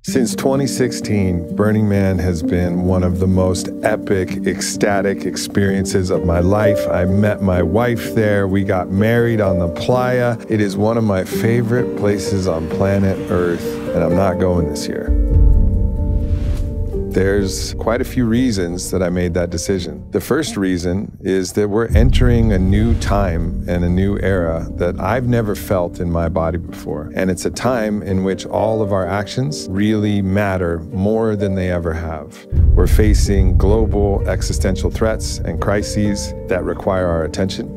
Since 2016, Burning Man has been one of the most epic, ecstatic experiences of my life. I met my wife there. We got married on the playa. It is one of my favorite places on planet Earth, and I'm not going this year. There's quite a few reasons that I made that decision. The first reason is that we're entering a new time and a new era that I've never felt in my body before. And it's a time in which all of our actions really matter more than they ever have. We're facing global existential threats and crises that require our attention.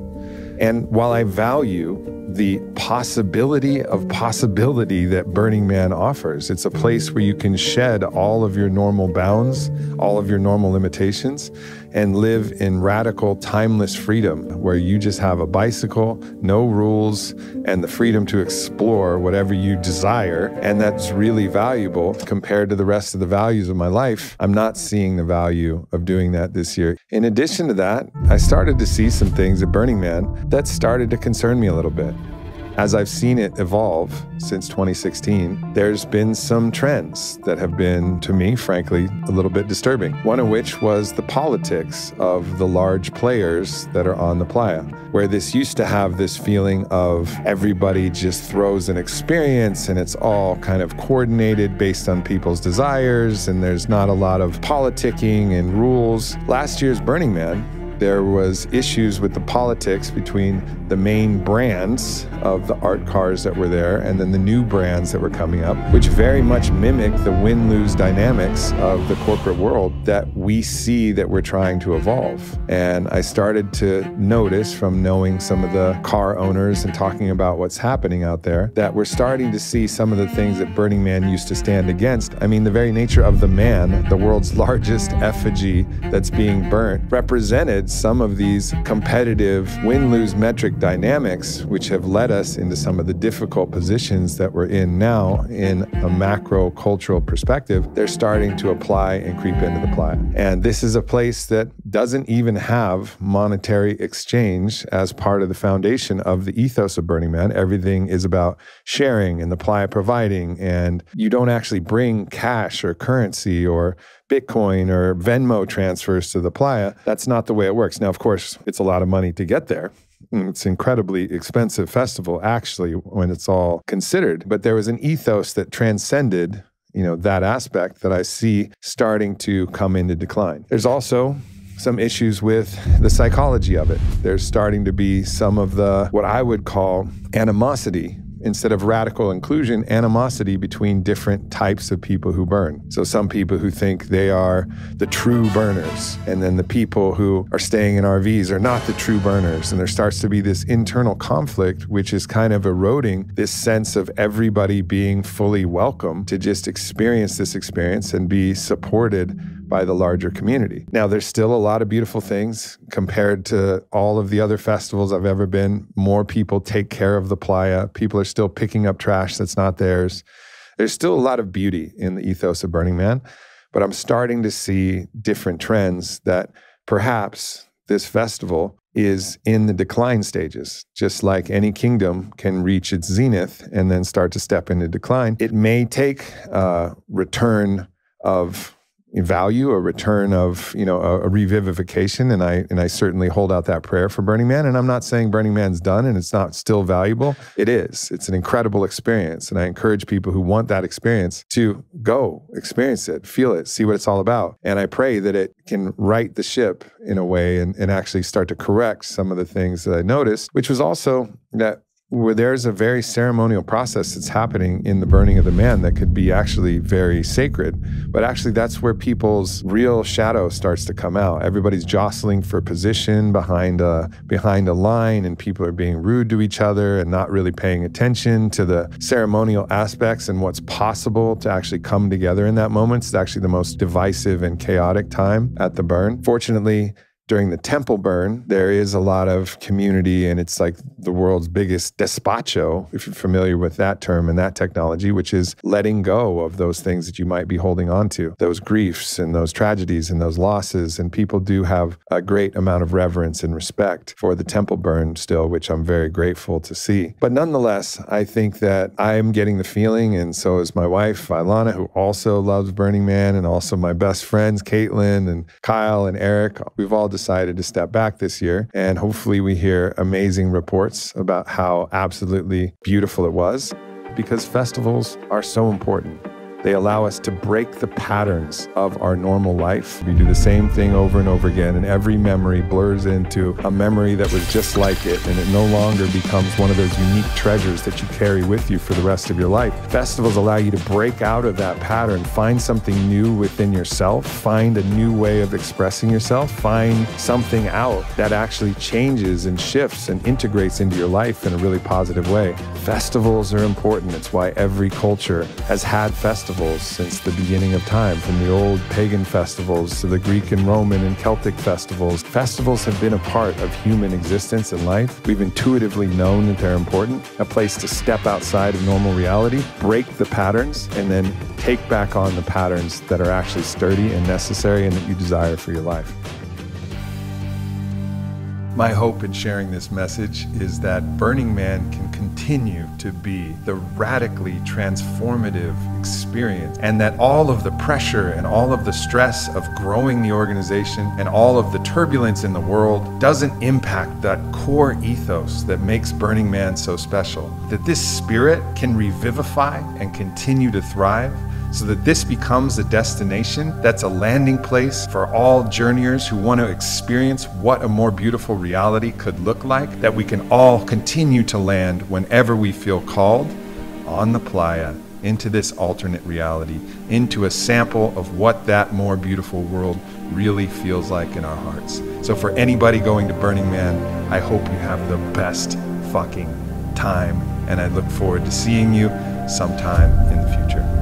And while I value the possibility of possibility that Burning Man offers, it's a place where you can shed all of your normal bounds, all of your normal limitations, and live in radical, timeless freedom, where you just have a bicycle, no rules, and the freedom to explore whatever you desire. And that's really valuable compared to the rest of the values of my life. I'm not seeing the value of doing that this year. In addition to that, I started to see some things at Burning Man that started to concern me a little bit. As I've seen it evolve since 2016, there's been some trends that have been, to me, frankly, a little bit disturbing. One of which was the politics of the large players that are on the playa, where this used to have this feeling of everybody just throws an experience and it's all kind of coordinated based on people's desires, and there's not a lot of politicking and rules. Last year's Burning Man, there was issues with the politics between the main brands of the art cars that were there and then the new brands that were coming up, which very much mimic the win-lose dynamics of the corporate world that we see that we're trying to evolve. And I started to notice, from knowing some of the car owners and talking about what's happening out there, that we're starting to see some of the things that Burning Man used to stand against. I mean, the very nature of the man, the world's largest effigy that's being burnt, represented some of these competitive win-lose metric dynamics, which have led us into some of the difficult positions that we're in now in a macro cultural perspective. They're starting to apply and creep into the playa. And this is a place that doesn't even have monetary exchange as part of the foundation of the ethos of Burning Man. Everything is about sharing and the playa providing, and you don't actually bring cash or currency or Bitcoin or Venmo transfers to the playa. That's not the way it works. Now, of course, it's a lot of money to get there. It's an incredibly expensive festival, actually, when it's all considered. But there was an ethos that transcended, that aspect that I see starting to come into decline. There's also some issues with the psychology of it. There's starting to be some of the, what I would call animosity, instead of radical inclusion, animosity between different types of people who burn. So some people who think they are the true burners, and then the people who are staying in RVs are not the true burners. And there starts to be this internal conflict, which is kind of eroding this sense of everybody being fully welcome to just experience this experience and be supported by the larger community. Now, there's still a lot of beautiful things compared to all of the other festivals I've ever been. More people take care of the playa. People are still picking up trash that's not theirs. There's still a lot of beauty in the ethos of Burning Man, but I'm starting to see different trends that perhaps this festival is in the decline stages. Just like any kingdom can reach its zenith and then start to step into decline, it may take a return of value, a return of, a revivification. And I certainly hold out that prayer for Burning Man. And I'm not saying Burning Man's done and it's not still valuable. It is. It's an incredible experience. And I encourage people who want that experience to go experience it, feel it, see what it's all about. And I pray that it can right the ship in a way and actually start to correct some of the things that I noticed, which was also that where there's a very ceremonial process that's happening in the burning of the man that could be actually very sacred. But actually that's where people's real shadow starts to come out. Everybody's jostling for position behind a line, and people are being rude to each other and not really paying attention to the ceremonial aspects and what's possible to actually come together in that moment. It's actually the most divisive and chaotic time at the burn. Fortunately, during the temple burn, there is a lot of community, and it's like the world's biggest despacho, if you're familiar with that term and that technology, which is letting go of those things that you might be holding on to, those griefs and those tragedies and those losses. And people do have a great amount of reverence and respect for the temple burn still, which I'm very grateful to see. But nonetheless, I think that I'm getting the feeling, and so is my wife, Ilana, who also loves Burning Man, and also my best friends, Caitlin and Kyle and Eric. We've all decided to step back this year, and hopefully we hear amazing reports about how absolutely beautiful it was, because festivals are so important. They allow us to break the patterns of our normal life. We do the same thing over and over again, and every memory blurs into a memory that was just like it, and it no longer becomes one of those unique treasures that you carry with you for the rest of your life. Festivals allow you to break out of that pattern, find something new within yourself, find a new way of expressing yourself, find something out that actually changes and shifts and integrates into your life in a really positive way. Festivals are important. It's why every culture has had festivals since the beginning of time, from the old pagan festivals to the Greek and Roman and Celtic festivals. Festivals have been a part of human existence and life. We've intuitively known that they're important, a place to step outside of normal reality, break the patterns, and then take back on the patterns that are actually sturdy and necessary and that you desire for your life. My hope in sharing this message is that Burning Man can continue to be the radically transformative experience, and that all of the pressure and all of the stress of growing the organization and all of the turbulence in the world doesn't impact that core ethos that makes Burning Man so special. That this spirit can revivify and continue to thrive, so that this becomes a destination that's a landing place for all journeyers who want to experience what a more beautiful reality could look like, that we can all continue to land whenever we feel called on the playa into this alternate reality, into a sample of what that more beautiful world really feels like in our hearts. So for anybody going to Burning Man, I hope you have the best fucking time, and I look forward to seeing you sometime in the future.